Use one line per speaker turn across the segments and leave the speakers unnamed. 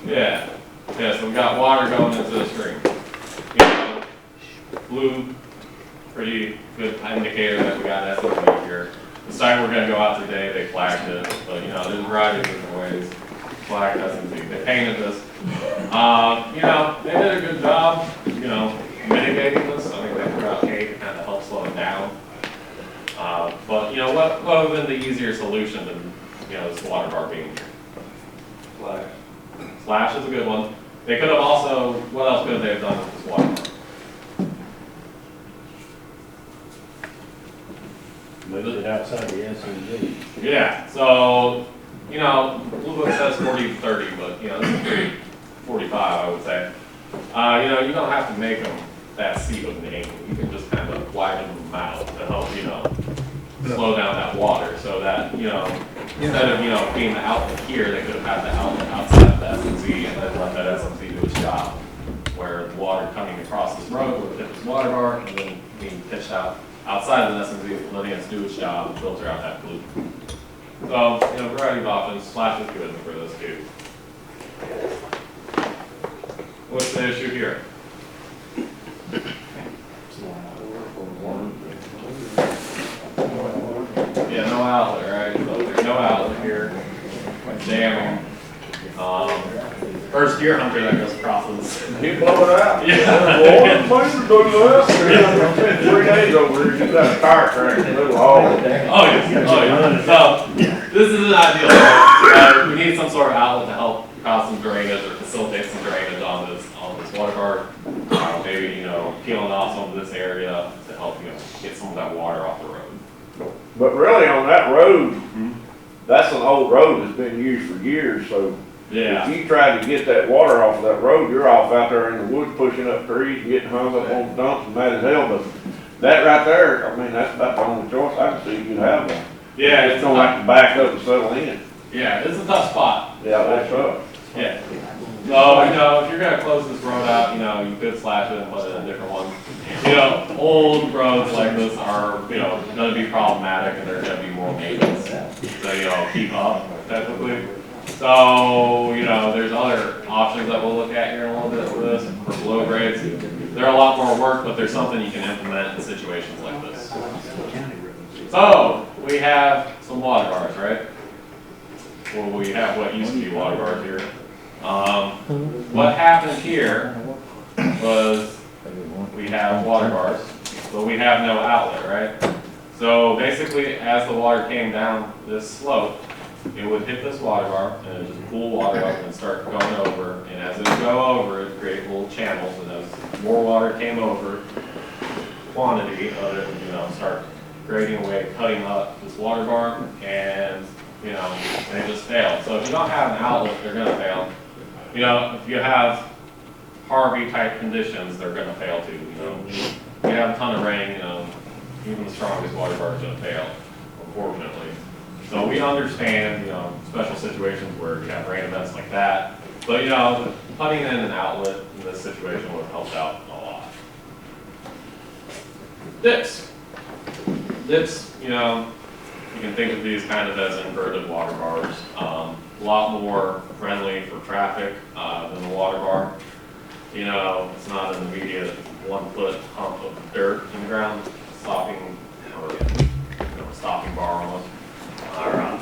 Yeah. Yeah, so we got water going into the stream. You know, blue, pretty good indicator that we got SMC here. The site we're going to go out today, they flagged it, but you know, there's a variety of different ways. Flagged SMC. They painted this. You know, they did a good job, you know, mitigating this. I think they forgot hay to kind of help slow it down. But you know, what would have been the easier solution than, you know, this water bar being here? Slash. Slash is a good one. They could have also, what else could they have done with this water bar?
Moved it outside the SUV.
Yeah, so, you know, Blue Book says 40 to 30, but, you know, this is pretty 45, I would say. You know, you don't have to make them that steep of an angle. You can just kind of widen them out to help, you know, slow down that water so that, you know, instead of, you know, being the outlet here, they could have had the outlet outside of the SMC and then let that SMC do its job. Where the water coming across this road would hit this water bar and then being pitched out outside of the SMC, letting it do its job and filter out that pollution. So, you know, variety of options. Slash is good for those two. What's the issue here? Yeah, no outlet, right? So there's no outlet here. Jamming. First deer hunter that goes across this.
You blow it out.
Yeah.
Well, the do that. 3 days over here, you got a tire crack in the little hole.
Oh yes, oh yeah. So this isn't ideal. We need some sort of outlet to help cause some drainage or facilitate some drainage on this water bar. Maybe, you know, peeling off some of this area to help, you know, get some of that water off the road.
But really on that road, that's an old road that's been used for years, so
Yeah.
if you try to get that water off of that road, you're off out there in the woods pushing up trees and getting hung up on dumps and mad as hell, but that right there, I mean, that's about the only choice I can see you have one.
Yeah,
It's gonna have to back up and settle in.
Yeah, it's a tough spot.
Yeah, that's up.
Yeah. So, you know, if you're gonna close this road out, you know, you could slash it and put it in a different one. You know, old roads like this are, you know, gonna be problematic and there's gonna be more maintenance. So, you know, keep up technically. So, you know, there's other options that we'll look at here in a little bit for this, for low grades. They're a lot more work, but there's something you can implement in situations like this. So, we have some water bars, right? Well, we have what used to be water bars here. What happened here was we have water bars, but we have no outlet, right? So basically, as the water came down this slope, it would hit this water bar and it would just pull water up and start going over. And as it would go over, it would create little channels. And as more water came over, quantity of it would, you know, start grading away, cutting up this water bar, and you know, they just failed. So if you don't have an outlet, they're going to fail. You know, if you have Harvey type conditions, they're going to fail too. You know, if you have a ton of rain, you know, even the strongest water bar is going to fail, unfortunately. So we understand, you know, special situations where you have rain events like that. But you know, putting in an outlet in this situation would have helped out a lot. Dips. Dips, you know, you can think of these kind of as inverted water bars. A lot more friendly for traffic than the water bar. You know, it's not an immediate 1 foot hump of dirt in the ground, stopping, or you know, stopping bar almost. What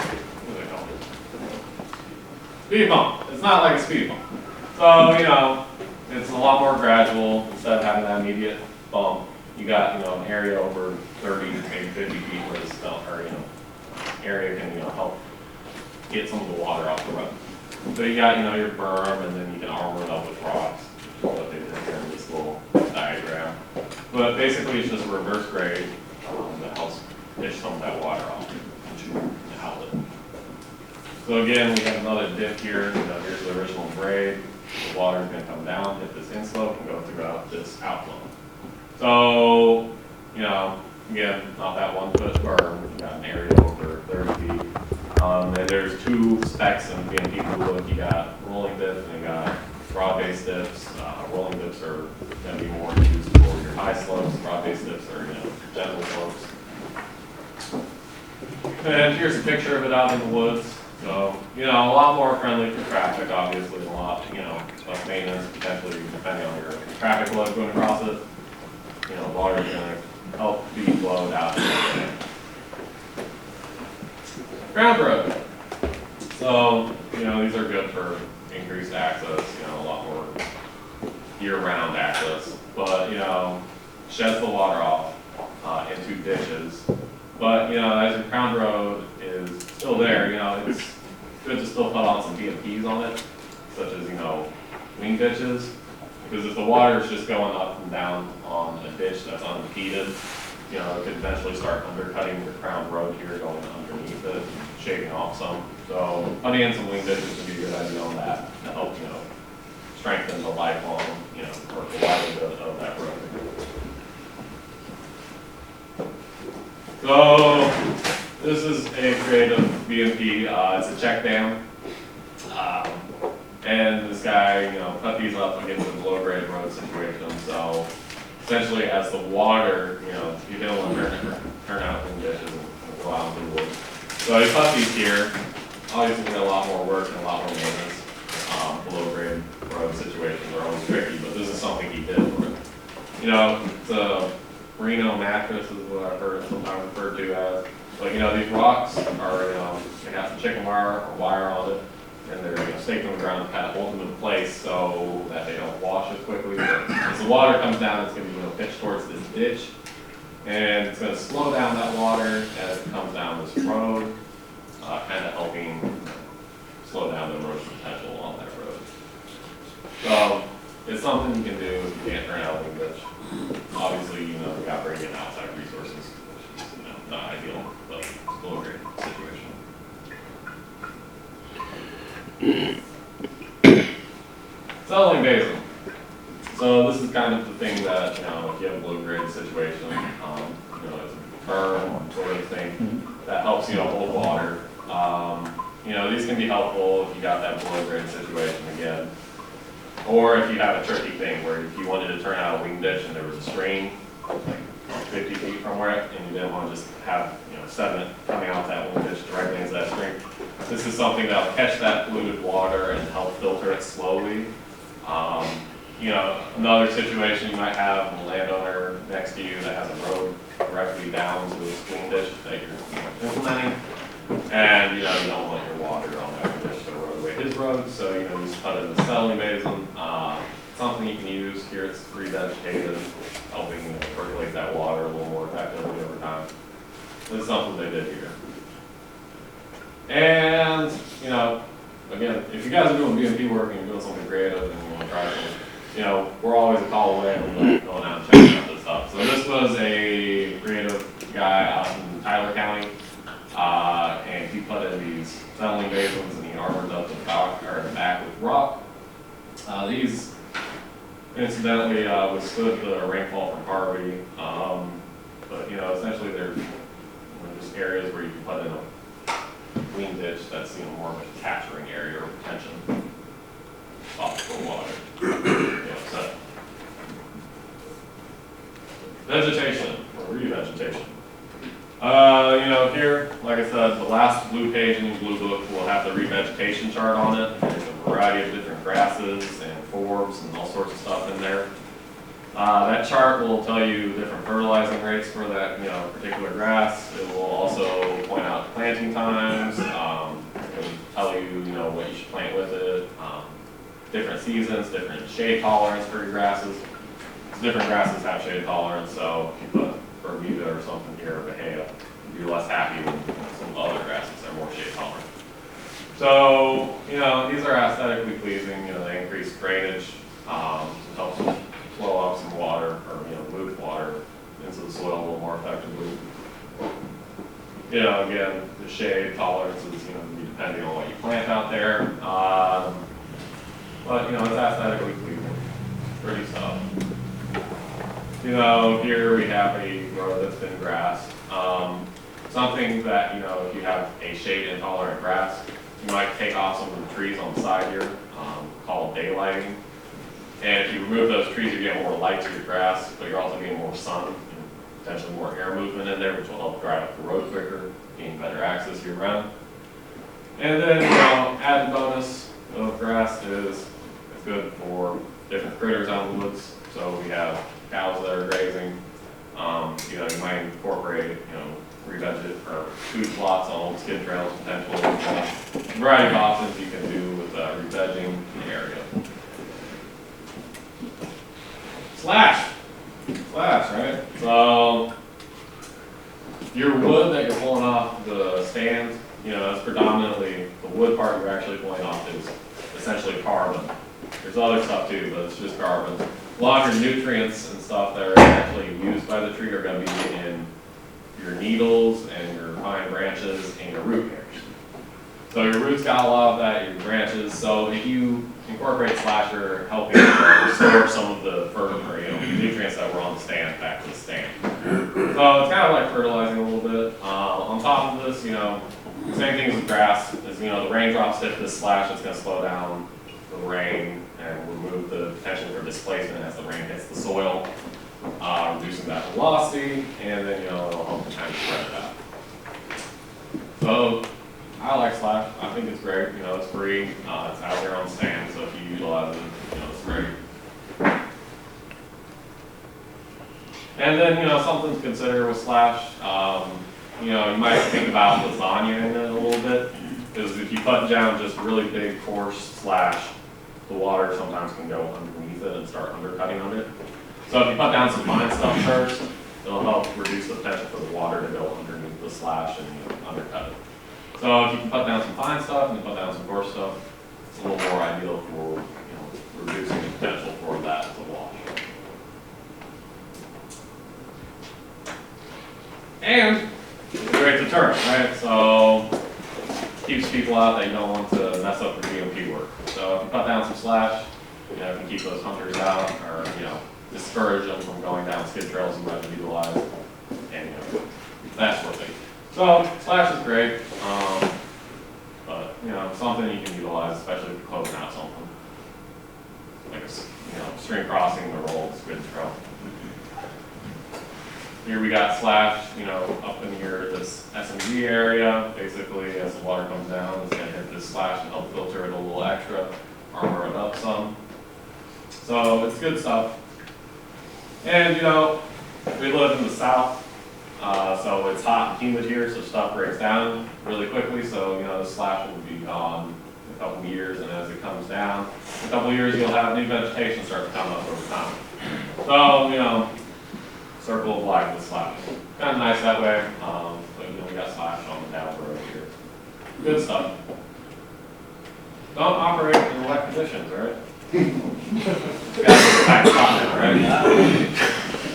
do they call it? Speed bump. It's not like a speed bump. So, you know, it's a lot more gradual. Instead of having that immediate bump, you got, you know, an area over 30, maybe 50 feet where this dump, or, you know, area can, you know, help get some of the water off the road. So you got, you know, your berm, and then you can armor it up with rocks, which is what they did here in this little diagram. But basically, it's just a reverse grade that helps fish some of that water off into the outlet. So again, we have another dip here. You know, here's the original grade. The water is going to come down, hit this inslope, and go throughout this outflow. So, you know, again, not that 1 foot berm. You got an area over 30 feet. And there's 2 specs in BMP Blue Book. You got rolling dips and you got broad-based dips. Rolling dips are going to be more used for your high slopes. Broad-based dips are, you know, gentle slopes. And here's a picture of it out in the woods. So, you know, a lot more friendly for traffic, obviously, a lot, you know, less maintenance, potentially, depending on your traffic load going across it. You know, water's gonna help be flowed out. Ground road. So, you know, these are good for increased access, you know, a lot more year-round access. But, you know, sheds the water off into ditches. But, you know, as your crown road is still there, you know, it's good to still put on some BMPs on it, such as, you know, wing ditches. Because if the water is just going up and down on a ditch that's unimpeded, you know, it could eventually start undercutting your crown road here, going underneath it, shaving off some. So putting in some wing ditches would be a good idea on that to help, you know, strengthen the lifelong, you know, or the livelihood of that road. So this is a creative BMP. It's a check dam. And this guy, you know, put these up against a below grade road situation. So essentially, as the water, you know, you don't want to turn out wing ditches and go out into the woods. So he put these here. Obviously, a lot more work and a lot more maintenance. Below grade road situations are always tricky, but this is something he did for it. You know, it's a Merino mattress is what I've heard it sometimes referred to as. But you know, these rocks are, you know, they have some chicken wire or wire on it. And they're, you know, staked on the ground to kind of hold them in place so that they don't wash as quickly. But as the water comes down, it's going to be, you know, pitched towards this ditch, and it's going to slow down that water as it comes down this road, kind of helping slow down the erosion potential on that road. So it's something you can do if you can't turn out a wing ditch. Obviously, you know, you got to bring in outside resources, which is, you know, not ideal, but still a great situation. Settling basin. So this is kind of the thing that, you know, if you have a low grade situation, you know, it's a berm sort of thing that helps, you know, hold water. You know, these can be helpful if you got that below grade situation again. Or if you have a tricky thing where if you wanted to turn out a wing ditch and there was a stream, like 50 feet from where it, and you didn't want to just have, you know, sediment coming out that wing ditch directly into that stream. This is something that'll catch that polluted water and help filter it slowly. You know, another situation you might have a landowner next to you that has a road directly down to a swing ditch that you're implementing, and you know you don't want your water on that ditch to roadway his road, so you know you just put in the settling basin. Something you can use here. It's revegetated, helping, you know, percolate that water a little more effectively over time. This is something they did here. And, you know, again, if you guys are doing BMP work and you're doing something creative and you want to try something, you know, we're always a call away and we like going out and checking out this stuff. So this was a creative guy out in Tyler County, and he put in these settling basins and he armored up the back with rock. These incidentally withstood the rainfall from Harvey, but you know, essentially they're, you know, just areas where you can put in a wing ditch that's, you know, more of a capturing area or retention off the water. You know, so vegetation or revegetation. You know, here, like I said, the last blue page in the blue book will have the revegetation chart on it. There's a variety of different grasses and forbs and all sorts of stuff in there. That chart will tell you different fertilizing rates for that, you know, particular grass. It will also point out planting times. It will tell you, you know, what you should plant with it. Different seasons, different shade tolerance for your grasses. Different grasses have shade tolerance, so if you put Bermuda or something here, or Bahia, you'd be less happy with, you know, some other grasses that are more shade tolerant. So, you know, these are aesthetically pleasing. You know, they increase drainage, helps flow off some water, or, you know, move water into the soil a little more effectively. You know, again, the shade tolerance is, you know, depending on what you plant out there. But, you know, it's aesthetically pleasing. Pretty stuff. You know, here we have a road that's been grassed. Something that, you know, if you have a shade intolerant grass, you might take off some of the trees on the side here, called daylighting. And if you remove those trees, you get more light to your grass, but you're also getting more sun and potentially more air movement in there, which will help dry up the road quicker, gain better access year round. And then, you know, added bonus of grass is it's good for different critters out in the woods. So we have cows that are grazing. You know, you might incorporate, you know, re-veget or food plots on old skid trails potentially. A variety of options you can do with re-vegging the area. Slash, right? So your wood that you're pulling off the stand, you know, that's predominantly the wood part you're actually pulling off is essentially carbon. There's other stuff too, but it's just carbon. A lot of your nutrients and stuff that are actually used by the tree are going to be in your needles and your fine branches and your root hairs. So your roots got a lot of that, your branches. So if you incorporate slasher, helping restore some of the nutrients that were on the stand back to the stand. So it's kind of like fertilizing a little bit. On top of this, you know, same thing with grass. Is, you know, the raindrops hit this slash, it's going to slow down the rain and remove the potential for displacement as the rain hits the soil, reducing that velocity, and then, you know, it'll help to kind of spread it out. So I like slash. I think it's great. You know, it's free. It's out there on stand, so if you utilize it, you know, it's great. And then, you know, something to consider with slash. You know, you might think about lasagna in it a little bit, because if you put down just really big, coarse slash, the water sometimes can go underneath it and start undercutting on it. So if you put down some fine stuff first, it'll help reduce the potential for the water to go underneath the slash and, you know, undercut it. So if you can put down some fine stuff and you put down some coarse stuff, it's a little more ideal for, you know, reducing the potential for that to wash. And it's a great deterrent, right? So keeps people out that you don't want to mess up their GMP work. So if you put down some slash, you know, you can keep those hunters out, or, you know, discourage them from going down skid trails you might utilize, and, you know, that sort of thing. So slash is great, but, you know, something you can utilize, especially if you're closing out something like a, you know, stream crossing or old skid trail. Here we got slash, you know, up in here, this SMG area. Basically, as the water comes down, it's going to hit this slash and help filter it a little extra, armor it up some. So it's good stuff. And, you know, we live in the south, so it's hot and humid here, so stuff breaks down really quickly. So, you know, the slash will be gone in a couple of years, and as it comes down, in a couple of years, you'll have new vegetation start to come up over time. So, you know, circle of life with slash. Kind of nice that way, but, you know, we got slash on the down road here. Good stuff. Don't operate in wet conditions, right? Got right?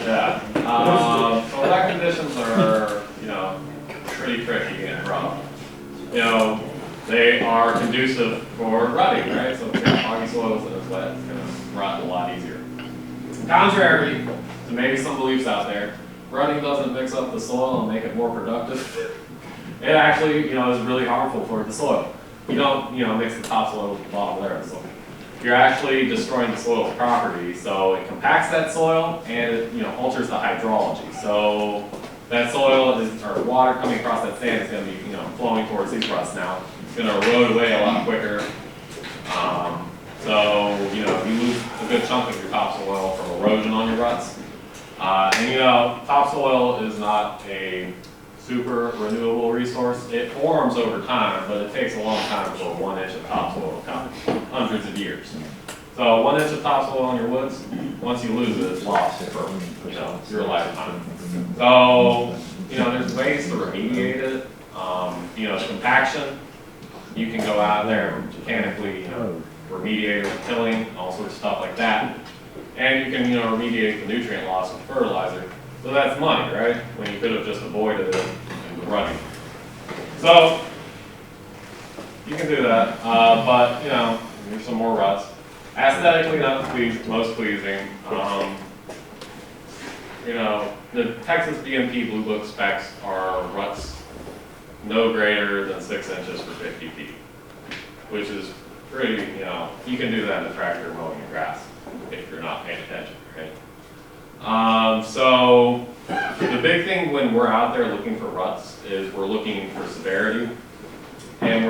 Yeah. So wet conditions are, you know, pretty tricky and rough. You know, they are conducive for rutting, right? So if you've got foggy soils and it's wet, it's going to rot a lot easier. Contrary to maybe some beliefs out there, rutting doesn't mix up the soil and make it more productive. It actually, you know, is really harmful for the soil. You don't, you know, mix the topsoil with the bottom layer of the soil. You're actually destroying the soil's property, so it compacts that soil and it, you know, alters the hydrology. So that soil is, or water coming across that sand is going to be, you know, flowing towards these ruts now. It's going to erode away a lot quicker. So, you know, you lose a good chunk of your topsoil from erosion on your ruts. And, you know, topsoil is not a super renewable resource. It forms over time, but it takes a long time for 1 inch of topsoil to come, hundreds of years. So 1 inch of topsoil in your woods, once you lose it, it's lost for, you know, your lifetime. So, you know, there's ways to remediate it. You know, compaction, you can go out there and mechanically, you know, remediate it with tilling, all sorts of stuff like that. And you can, you know, remediate the nutrient loss with fertilizer. So that's money, right? When you could have just avoided it in the running. So you can do that, but, you know, there's some more ruts. Aesthetically, not the most pleasing. You know, the Texas BMP Blue Book specs are ruts no greater than 6 inches for 50 feet, which is pretty, you know, you can do that in a tractor mowing your grass if you're not paying attention, right? So the big thing when we're out there looking for ruts is we're looking for severity. and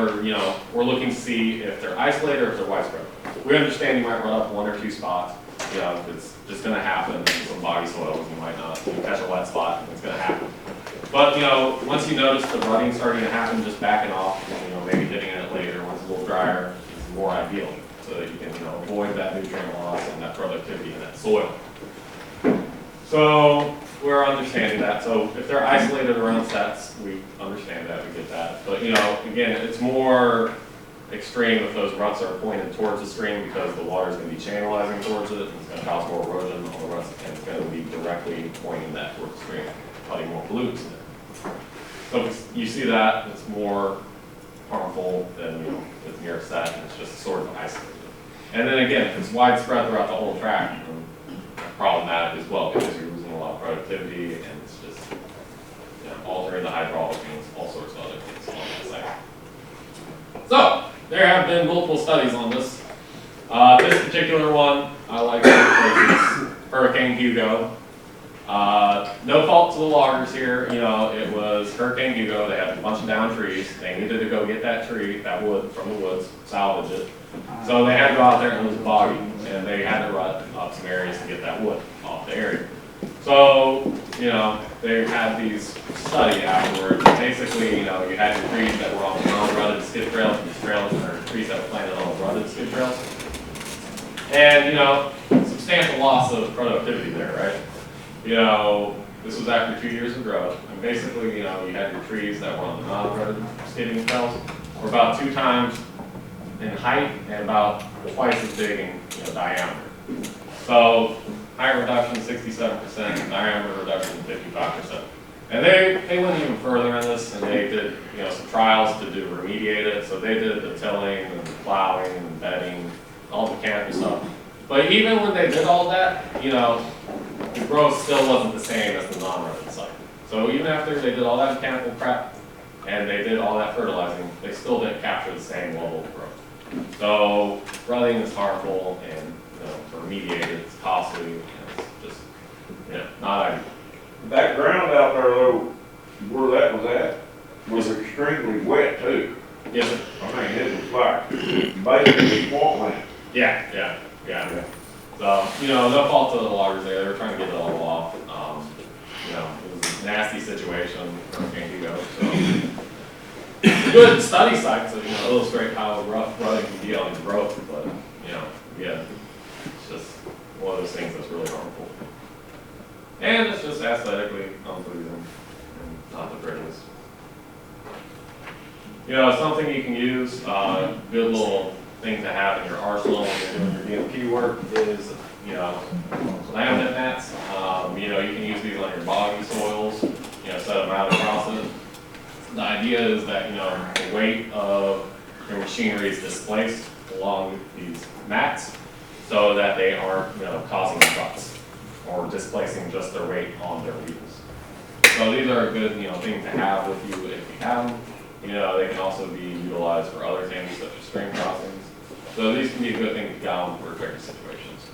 we're looking to see if they're isolated or if they're widespread. We understand you might run up 1 or 2 spots. It's just going to happen. Some boggy soils, you might not. You catch a wet spot, it's going to happen. But once you notice the rutting starting to happen, just backing off, maybe hitting it later when it's a little drier is more ideal, so that you can avoid that nutrient loss and that productivity in that soil. So we're understanding that. So if they're isolated around sets, we understand that, we get that. But again, it's more extreme if those ruts are pointed towards the stream, because the water is going to be channelizing towards it, and it's going to cause more erosion on the ruts, and it's going to be directly pointing that towards the stream, putting more pollutants in there. So if you see that, it's more harmful than if it's near a set and it's just sort of isolated. And then again, if it's widespread throughout the whole tract, it's problematic as well, because you're losing a lot of productivity, and it's just altering the hydraulic and all sorts of other things along that site. So there have been multiple studies on this. This particular one I like because it's Hurricane Hugo. No fault to the loggers here. It was Hurricane Hugo. They had a bunch of downed trees. They needed to go get that wood from the woods, salvage it. So they had to go out there, and it was boggy, and they had to rut up some areas to get that wood off the area. So, they had these studies afterwards. Basically, you had your trees that were on non-rutted skid trails, or trees that were planted on rutted skid trails. And, substantial loss of productivity there, right? This was after 2 years of growth. And basically, you had your trees that were on the non-rutted skidding trails were about 2 times in height and about twice as big in diameter. So height reduction 67%, diameter reduction 55%. And they went even further in this, and they did some trials to remediate it. So they did the tilling and the plowing and bedding, all the mechanical stuff. But even when they did all that, the growth still wasn't the same as the non-rutted site. So even after they did all that mechanical prep and they did all that fertilizing, they still didn't capture the same level of growth. So rutting is harmful, and to remediate it, it's costly, and it's just not ideal.
That ground out there though, where that was at, was extremely wet too.
Yes, sir.
I mean, it was like basically swampland.
Yeah. So, no fault to the loggers there. They were trying to get it all off. It was a nasty situation for Hurricane Hugo. So, good study site to illustrate how rough rutting can be on growth, but yeah, it's just one of those things that's really harmful. And it's just aesthetically unpleasing and not the prettiest. Something you can use, good little thing to have in your arsenal when you're doing your DMP work is, laminate mats. You can use these on your boggy soils, set them out across it. The idea is that, the weight of your machinery is displaced along these mats so that they aren't, causing ruts or displacing just their weight on their wheels. So these are a good, thing to have with you if you have them. They can also be utilized for other things such as stream crossings. So these can be a good thing to go for tricky situations.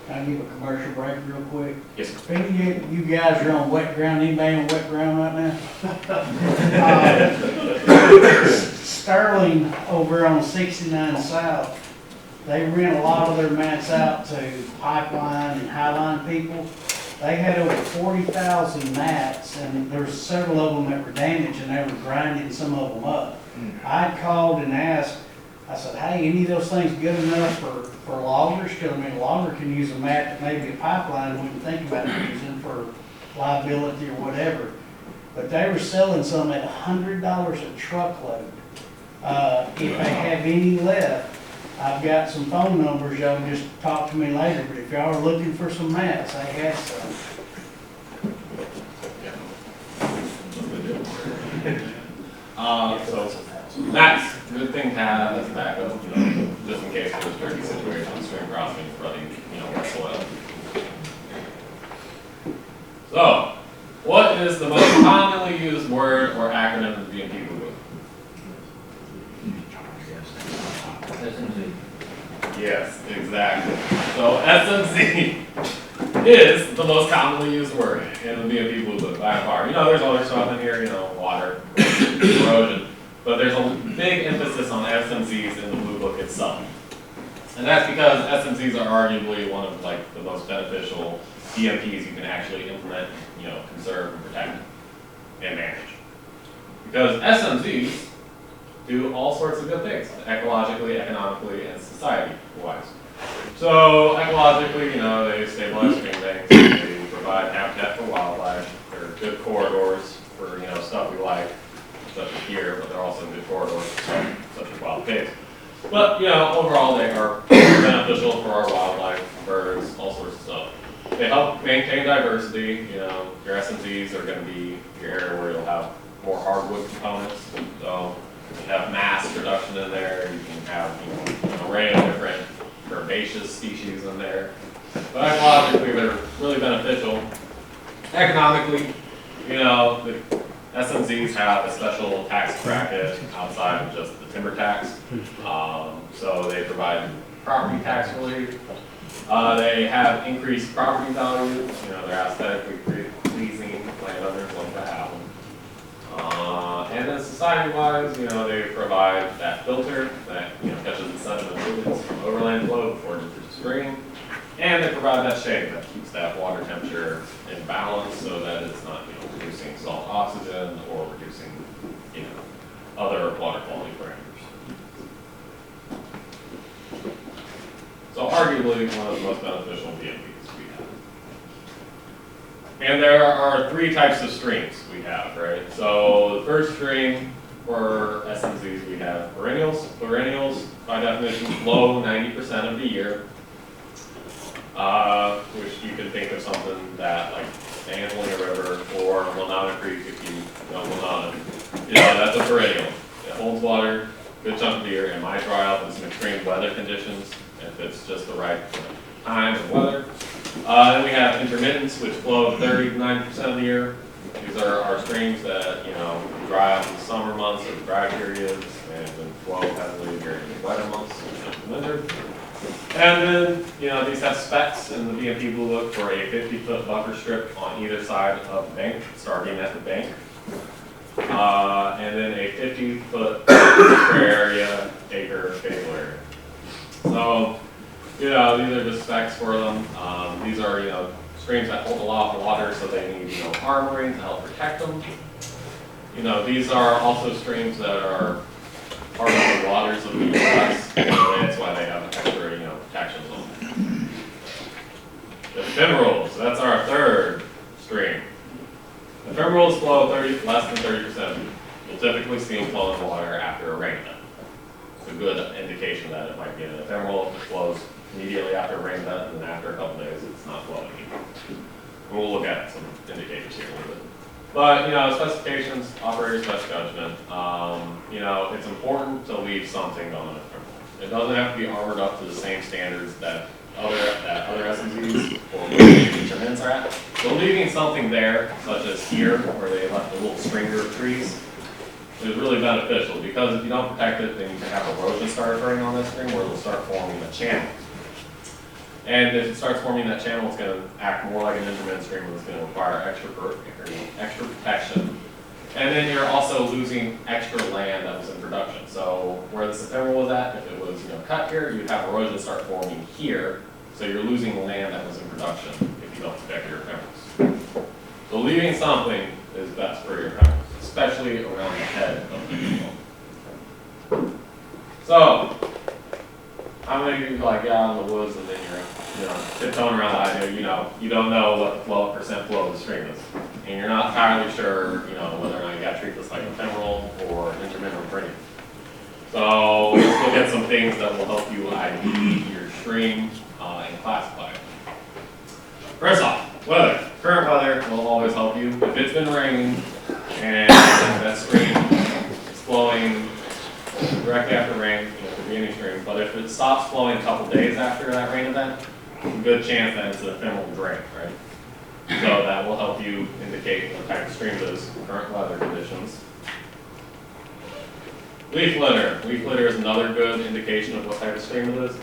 Can I give a commercial break real quick?
Yes, sir.
If any of you guys are on wet ground, anybody on wet ground right now? Sterling over on 69 South, they rent a lot of their mats out to pipeline and highline people. They had over 40,000 mats, and there's several of them that were damaged, and they were grinding some of them up. I called and asked, I said, hey, any of those things good enough for loggers? Because, a logger can use a mat that maybe a pipeline wouldn't think about using for liability or whatever. But they were selling some at $100 a truckload. If they have any left, I've got some phone numbers. Y'all can just talk to me later. But if y'all are looking for some mats, I had some.
So that's a good thing to have as a backup, just in case there's tricky situations, stream crossing, running, wet soil. So, what is the most commonly used word or acronym in the DMP movement?
SMZ.
Yes, exactly. So SMZ is the most commonly used word in the DMP movement by far. There's other stuff in here, water, erosion, but there's big emphasis on SMZs in the Blue Book itself. And that's because SMZs are arguably one of like the most beneficial DMPs you can actually implement, conserve and protect and manage. Because SMZs do all sorts of good things, ecologically, economically, and society-wise. So ecologically, they stabilize stream banks, they provide habitat for wildlife, they're good corridors for, stuff we like, such as here, but they're also good corridors for stuff such as wild pigs. But, overall they are beneficial for our wildlife, birds, all sorts of stuff. They help maintain diversity, your SMZs are going to be your area where you'll have more hardwood components, so you have mass production in there, you can have, an array of different herbaceous species in there. But ecologically, they're really beneficial. Economically, the SMZs have a special tax bracket outside of just the timber tax. So they provide property tax relief. They have increased property value. They're aesthetically pleasing. Landowners like to have them. And then society-wise, they provide that filter that catches the sediment fluids from overland flow before it enters the stream. And they provide that shade that keeps that water temperature in balance so that it's not reducing salt oxygen or reducing other water quality parameters. So arguably one of the most beneficial DMPs we have. And there are three types of streams we have, right? So the first stream for SMZs we have perennials. Perennials, by definition, flow 90% of the year. Which you can think of something that like Angelina River or Wilnana Creek if you know Wilnana. That's a perennial. It holds water, good chunk of the year. It might dry up in some extreme weather conditions if it's just the right time of weather. Then we have intermittents, which flow 30 to 90% of the year. These are our streams that dry up in the summer months or the dry periods and then flow heavily during the wetter months in the winter. And then, these have specs in the BMP Blue Book for a 50-foot buffer strip on either side of the bank, starting at the bank. And then a 50-foot per area, acre table area. So, these are the specs for them. These are, streams that hold a lot of water, so they need, armoring to help protect them. These are also streams that are part of the waters of the U.S. That's why they have extra, protection zone. The ephemerals, that's our third stream. Ephemerals flow less than 30%. You'll typically see them flow in water after a rain event. It's a good indication that it might be an ephemeral. If it flows immediately after a rain event, and then after a couple days, it's not flowing anymore. And we'll look at some indicators here in a little bit. But, specifications, operator's best judgment. It's important to leave something on an ephemeral. It doesn't have to be armored up to the same standards that other SMZs or intermittents are at. So leaving something there, such as here, where they left a little stringer of trees, is really beneficial because if you don't protect it, then you can have erosion start occurring on that stream where it'll start forming a channel. And if it starts forming that channel, it's going to act more like an intermittent stream and it's going to require extra protection. And then you're also losing extra land that was in production. So where this ephemeral was at, if it was cut here, you'd have erosion start forming here. So you're losing land that was in production if you don't protect your ephemerals. So leaving something is best for your ephemerals, especially around the head of the animal. So, how many of you get out in the woods and then you're tiptoeing around the idea, you don't know what the percent flow of the stream is. And you're not entirely sure, whether or not you got to treat this like ephemeral or intermittent perennial. So let's look at some things that will help you ID your stream and classify it. First off, weather. Current weather will always help you. If it's been raining and that stream is flowing directly after rain, it could be any stream, but if it stops flowing a couple days after that rain event, there's a good chance that it's an ephemeral drain, right? So that will help you indicate what type of stream it is, current weather conditions. Leaf litter. Leaf litter is another good indication of what type of stream it is.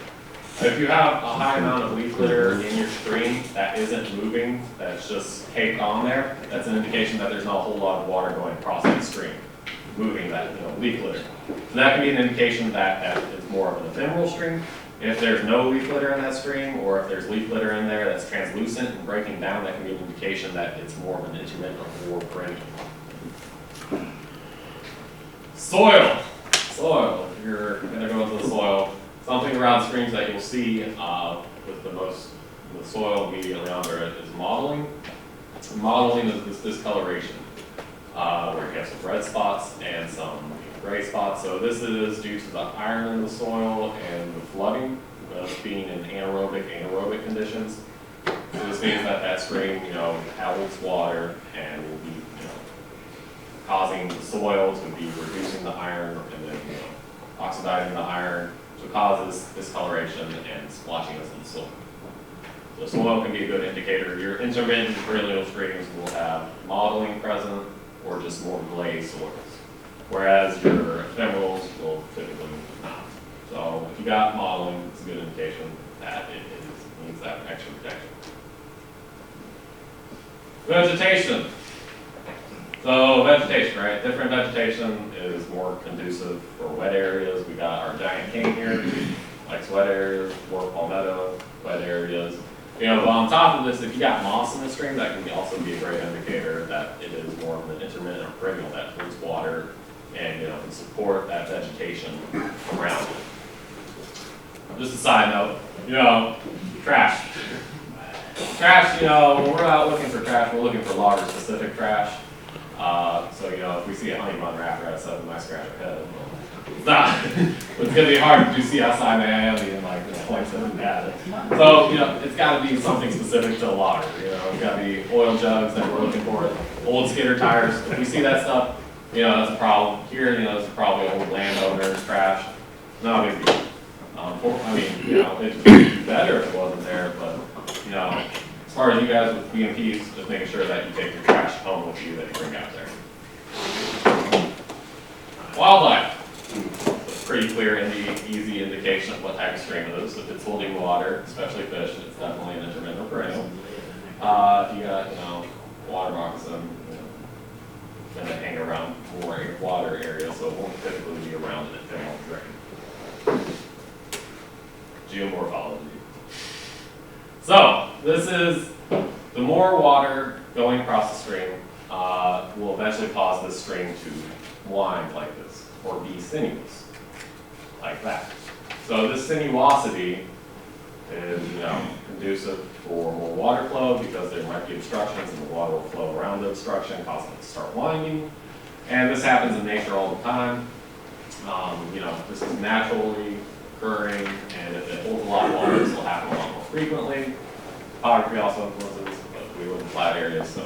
If you have a high amount of leaf litter in your stream that isn't moving, that's just caked on there, that's an indication that there's not a whole lot of water going across that stream. moving that, leaf litter. So that can be an indication that it's more of an ephemeral stream. If there's no leaf litter in that stream, or if there's leaf litter in there that's translucent and breaking down, that can be an indication that it's more of an intermittent or perennial. Soil. Soil. If you're gonna go into the soil, something around streams that you'll see with the soil immediately under it is mottling. Mottling is this discoloration, where you have some red spots and some gray spots. So this is due to the iron in the soil and the flooding, being in anaerobic conditions. So this means that stream, holds water and will be, causing the soil to be reducing the iron and then, oxidizing the iron, which causes discoloration and splotchiness in the soil. So soil can be a good indicator. Your intermittent perennial streams will have mottling present or just more glazed soils, whereas your ephemerals will typically not. So if you got mottling, it's a good indication that it needs that extra protection. Vegetation. So vegetation, right? Different vegetation is more conducive for wet areas. We got our giant cane here, likes wet areas, dwarf palmetto, wet areas. But on top of this, if you got moss in the stream, that can also be a great indicator that it is more of an intermittent or perennial that holds water and can support that vegetation around it. Just a side note, trash. Trash, when we're out looking for trash, we're looking for logger-specific trash. So if we see a honey bun wrapper outside, we might scratch our head. It's gonna be hard to see outside Miami and points that we had it. So it's got to be something specific to a logger. It's got to be oil jugs that we're looking for, old skidder tires. If we see that stuff, that's a problem. Here, it's probably old landowners trash. Not a big deal. It'd be better if it wasn't there, but as far as you guys with BMPs, just making sure that you take your trash home with you that you bring out there. Wildlife. It's a pretty clear and easy indication of what type of stream it is. If it's holding water, especially fish, it's definitely an intermittent or perennial. If you got, water moccasin, then they hang around more water areas, so it won't typically be around an ephemeral drain. Geomorphology. So, this is the more water going across the stream will eventually cause this stream to wind like this, or be sinuous, like that. So this sinuosity is, conducive for more water flow because there might be obstructions and the water will flow around the obstruction, causing it to start winding. And this happens in nature all the time. This is naturally occurring, and if it holds a lot of water, this will happen a lot more frequently. Topography also influences, but we live in flat areas, so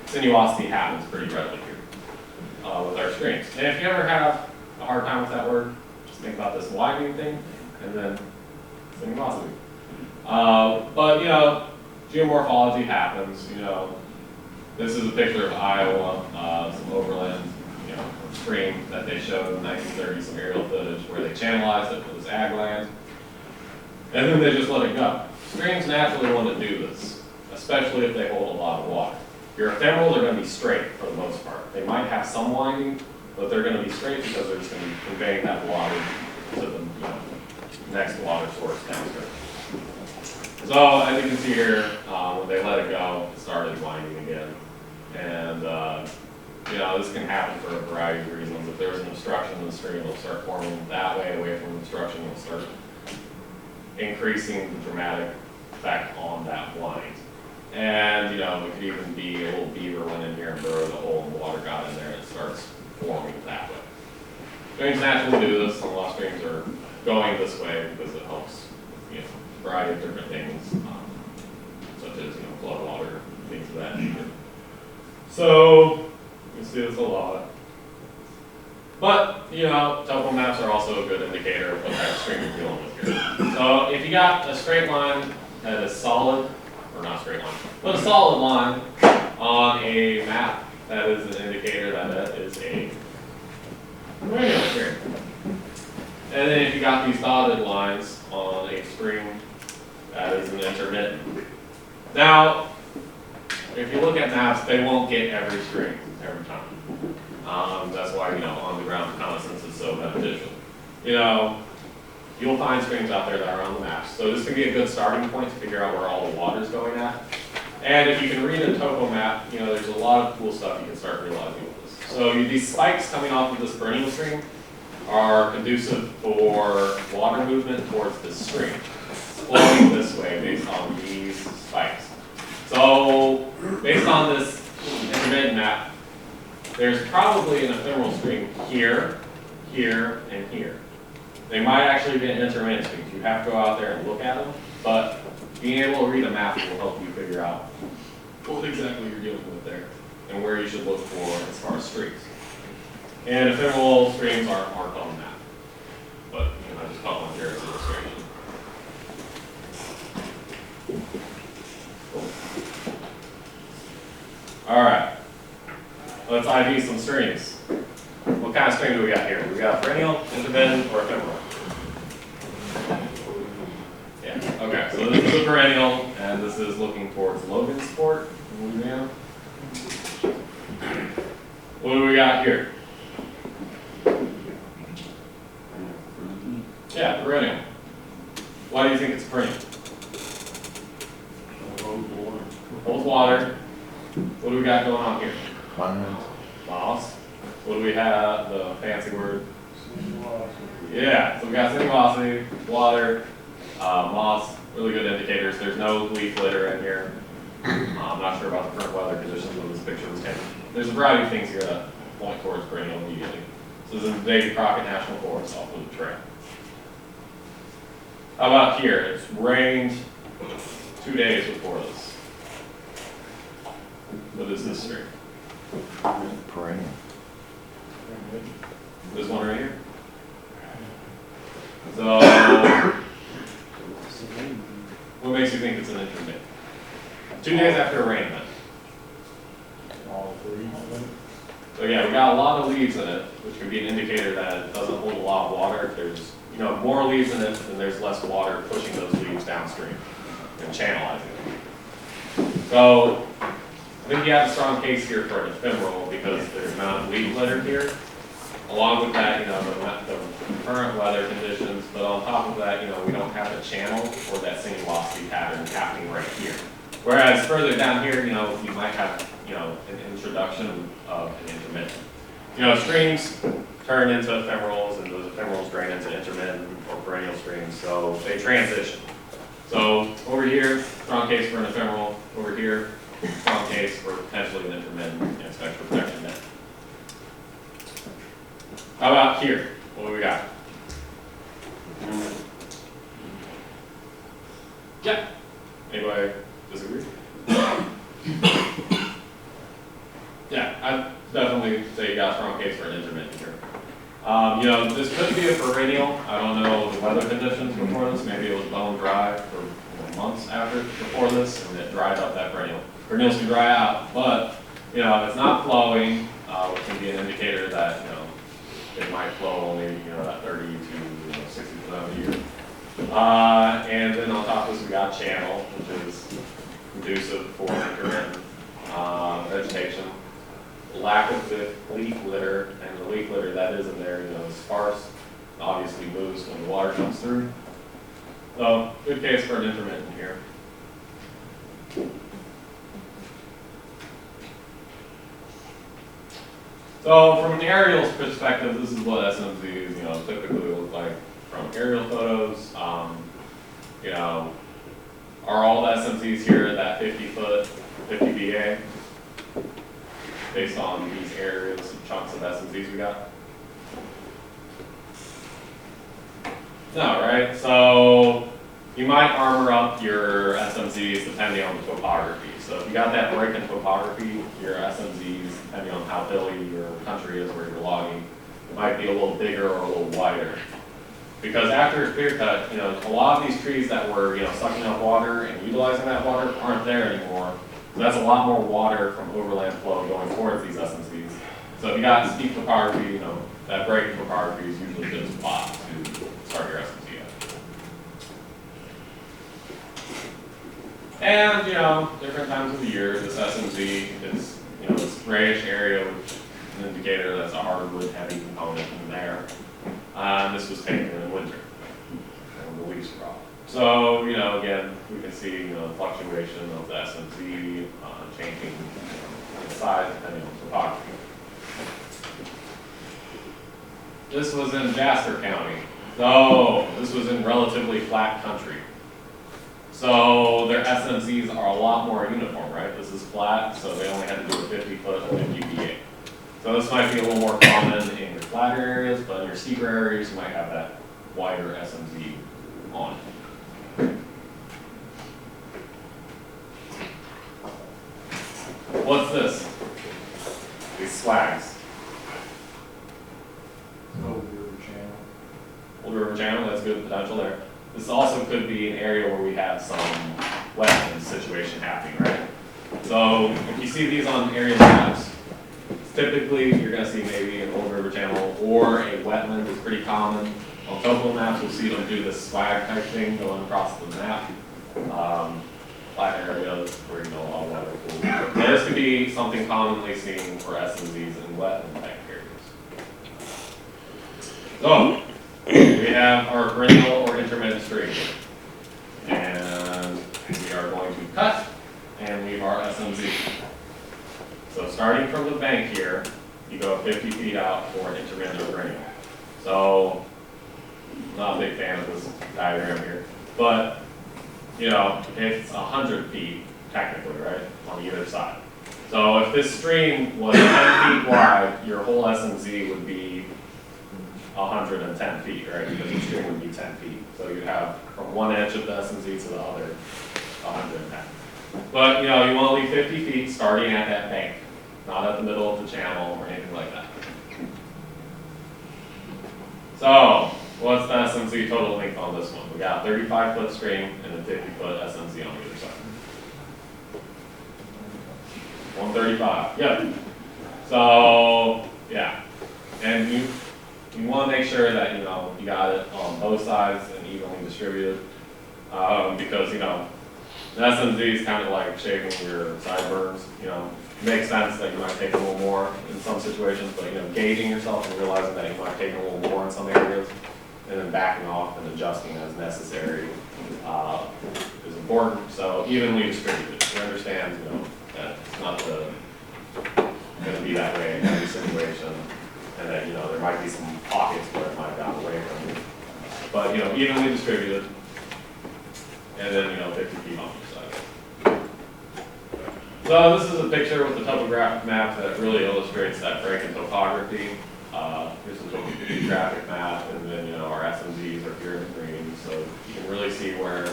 sinuosity happens pretty readily here with our streams. And if you ever have a hard time with that word, just think about this winding thing, and then sinuosity. But geomorphology happens. This is a picture of Iowa, some overland, stream that they showed in the 1930s, some aerial footage where they channelized it for this ag land, and then they just let it go. Streams naturally want to do this, especially if they hold a lot of water. Your ephemerals are going to be straight for the most part. They might have some winding, but they're going to be straight because they're just going to be conveying that water to the next water source downstream. So as you can see here, when they let it go, it started winding again. And this can happen for a variety of reasons. If there's an obstruction in the stream, it'll start forming that way, away from the obstruction, it'll start increasing the dramatic effect on that wind. And it could even be a little beaver went in here and burrowed a hole and the water got in there and it starts forming that way. Streams naturally do this, and a lot of streams are going this way because it helps a variety of different things, such as flood water, things of that nature. So you see this a lot. But, topo maps are also a good indicator of what type of stream you're dealing with here. So if you got a straight line that is solid, or not straight line, but a solid line on a map, that is an indicator that that is a perennial stream. And then if you got these dotted lines on a stream, that is an intermittent. Now, if you look at maps, they won't get every stream every time. That's why, on the ground reconnaissance is so beneficial. You'll find streams out there that are on the maps. So this can be a good starting point to figure out where all the water's going at. And if you can read a topo map, there's a lot of cool stuff you can start realizing with this. So these spikes coming off of this perennial stream are conducive for water movement towards this stream. It's flowing this way based on these spikes. So based on this intermittent map, there's probably an ephemeral stream here, here, and here. They might actually be intermittent streams. You have to go out there and look at them, but being able to read a map will help you figure out what exactly you're dealing with there and where you should look for as far as streams. And ephemeral streams aren't marked on the map, but I just call them here as an illustration. All right, let's ID some streams. What kind of stream do we got here? We got perennial, intermittent, or ephemeral? Yeah, okay, so this is a perennial, and this is looking towards Logansport in Louisiana. What do we got here? Yeah, perennial. Why do you think it's perennial? Holds water. What do we got going on here? Moss. What do we have? The fancy word? Yeah, so we got sinuosity, water, moss, really good indicators. There's no leaf litter in here. I'm not sure about the current weather conditions when this picture was taken. There's a variety of things here that point towards perennial immediately. So this is Davy Crockett National Forest off of the trail. How about here? It's rained 2 days before this. What is this stream?
Perennial.
This one right here. So, what makes you think it's an intermittent? 2 days after a rain event. So yeah, we got a lot of leaves in it, which could be an indicator that it doesn't hold a lot of water. If there's more leaves in it, then there's less water pushing those leaves downstream and channelizing them. So I think you have a strong case here for an ephemeral because there's the amount of leaf litter here. Along with that, the current weather conditions, but on top of that, we don't have a channel or that same velocity pattern happening right here. Whereas further down here, you might have, an introduction of an intermittent. Streams turn into ephemerals, and those ephemerals drain into intermittent or perennial streams, so they transition. So over here, strong case for an ephemeral. Over here, strong case for potentially an intermittent spectral protection net. How about here? What do we got? Yeah. Anybody disagree? Yeah, I definitely say you got a strong case for an intermittent here. This could be a perennial. I don't know the weather conditions before this. Maybe it was bone dry for months before this, and it dried up that perennial. Perennials can dry out, but if it's not flowing, which can be an indicator that it might flow only that 30 to 60% of the year. And then on top of this, we got channel, which is conducive for intermittent vegetation. Lack of leaf litter, and the leaf litter that is in there, is sparse. Obviously moves when the water comes through. So good case for an intermittent here. So from an aerial perspective, this is what SMZs, typically look like from aerial photos. Are all the SMZs here at that 50-foot, 50 BA, based on these areas and chunks of SMZs we got? No, right? So you might armor up your SMZs depending on the topography. So if you got that break in topography, your SMZs, depending on how hilly your country is where you're logging, it might be a little bigger or a little wider. Because after it's clear cut, a lot of these trees that were, sucking up water and utilizing that water aren't there anymore. So that's a lot more water from overland flow going towards these SMZs. So if you got steep topography, that break in topography is usually a good spot to start your SMZ at. And, different times of the year, this SMZ is, this grayish area with an indicator that's a hardwood heavy component in there. This was taken in winter when the leaves were off. So, you know, again, we can see, you know, the fluctuation of the SMZ changing in size depending on topography. This was in Jasper County. So, this was in relatively flat country. So, their SMZs are a lot more uniform, right? This is flat, so they only had to do a 50-foot and 50 VA. So this might be a little more common in your flatter areas, but in your steeper areas, you might have that wider SMZ on it. What's this? These swags.
Old River Channel.
Old River Channel, that's good potential there. This also could be an area where we have some wetland situation happening, right? So if you see these on area maps, typically you're going to see maybe an Old River Channel or a wetland is pretty common. On topo maps, you'll see them do this swag type thing going across the map. Flat areas where you know a lot of water pools. So this could be something commonly seen for SMZs in wetland type areas. So we have our perennial or intermittent stream. And we are going to cut and leave our SMZ. So starting from the bank here, you go 50 feet out for an intermittent or perennial. So, not a big fan of this diagram here, but you know, it's 100 feet technically, right, on either side. So if this stream was 10 feet wide, your whole SMZ would be 110 feet, right, because each stream would be 10 feet. So you'd have from one edge of the SMZ to the other, 110. But you know, you want to leave 50 feet starting at that bank, not at the middle of the channel or anything like that. So, what's the SMZ total length on this one? We got 35-foot stream and a 50-foot SMZ on either side. 135. Yep. So, yeah. And you want to make sure that you know you got it on both sides and evenly distributed, because you know the SMZ is kind of like shaving your sideburns. You know, it makes sense that you might take a little more in some situations, but you know, gauging yourself and realizing that you might take a little more in some areas, and then backing off and adjusting as necessary is important. So evenly distributed. You understand, you know, that it's not going to be that way in every situation, and that you know there might be some pockets where it might have gotten away from you, but you know, evenly distributed, and then you know 50 feet on each side. So this is a picture with the topographic map that really illustrates that break in topography. Here's a topographic map, and then you know our SMZs are here in green, so you can really see where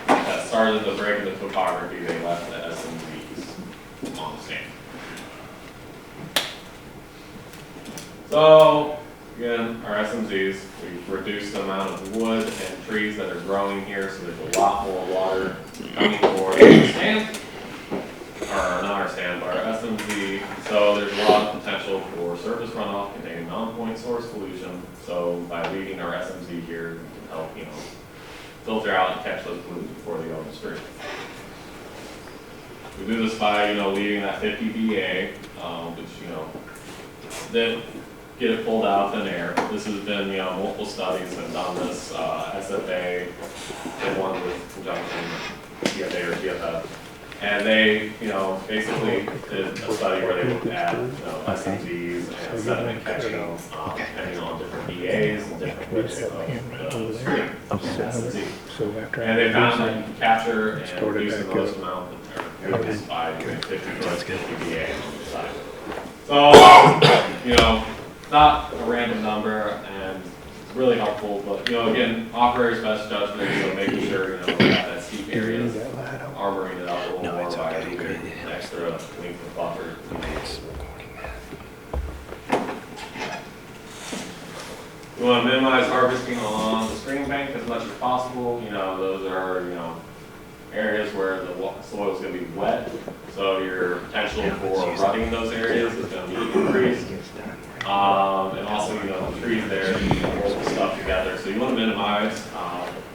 that started the break in the topography. They left the SMZs on the stand. So again, our SMZs, we've reduced the amount of wood and trees that are growing here, so there's a lot more water coming towards the stand. Or not our stand, but our SMZ. So there's a lot of potential for surface runoff containing non-point source pollution. So by leaving our SMZ here, we can help, you know, filter out and catch those pollutants before they go in the stream. We do this by, you know, leaving that 50 VA, which, you know, then get it pulled out of thin air. This has been, you know, multiple studies have done this. SFA did one with conjunction TFA or TFA. And they, you know, basically did a study where they looked at, you know, SMZs and sediment catching, depending on different VAs and different widths of the stream. SMZ. And they found that you can capture and reduce the most amount of by 50 VA on the side. So, you know, not a random number, and it's really helpful, but, you know, again, operator's best judgment, so making sure, you know, that steep areas, armoring it up a little more by an extra length of buffer. We want to minimize harvesting on the stream bank as much as possible. You know, those are, you know, areas where the soil is going to be wet, so your potential for rutting those areas is going to be increased. And also, you know, the trees there, hold the stuff together. So you want to minimize.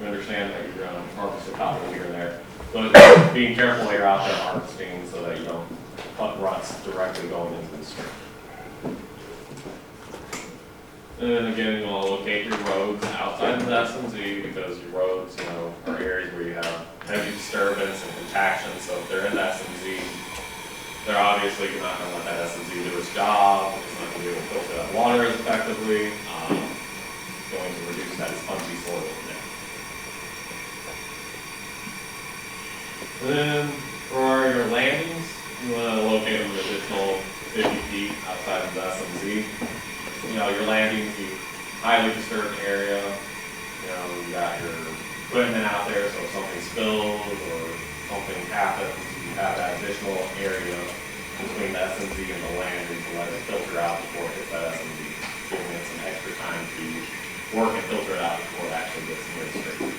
You understand that you're going to harvest a couple here and there, but being careful while you're out there harvesting so that you don't put ruts directly going into the stream. And then again, you want to locate your roads outside of the SMZ because your roads, you know, are areas where you have heavy disturbance and compaction. So if they're in the SMZ, they're obviously not going to let that SMZ do its job. It's not going to be able to filter that water as effectively. It's going to reduce that spongy soil in there. And then for your landings, you want to locate them an additional 50 feet outside of the SMZ. You know, your landings, you highly disturbed area. You know, you got your equipment out there, so if something spills or something happens, you have that additional area between the SMZ and the landing to let it filter out before it hits that SMZ, giving it some extra time to work and filter it out before it actually gets near the street.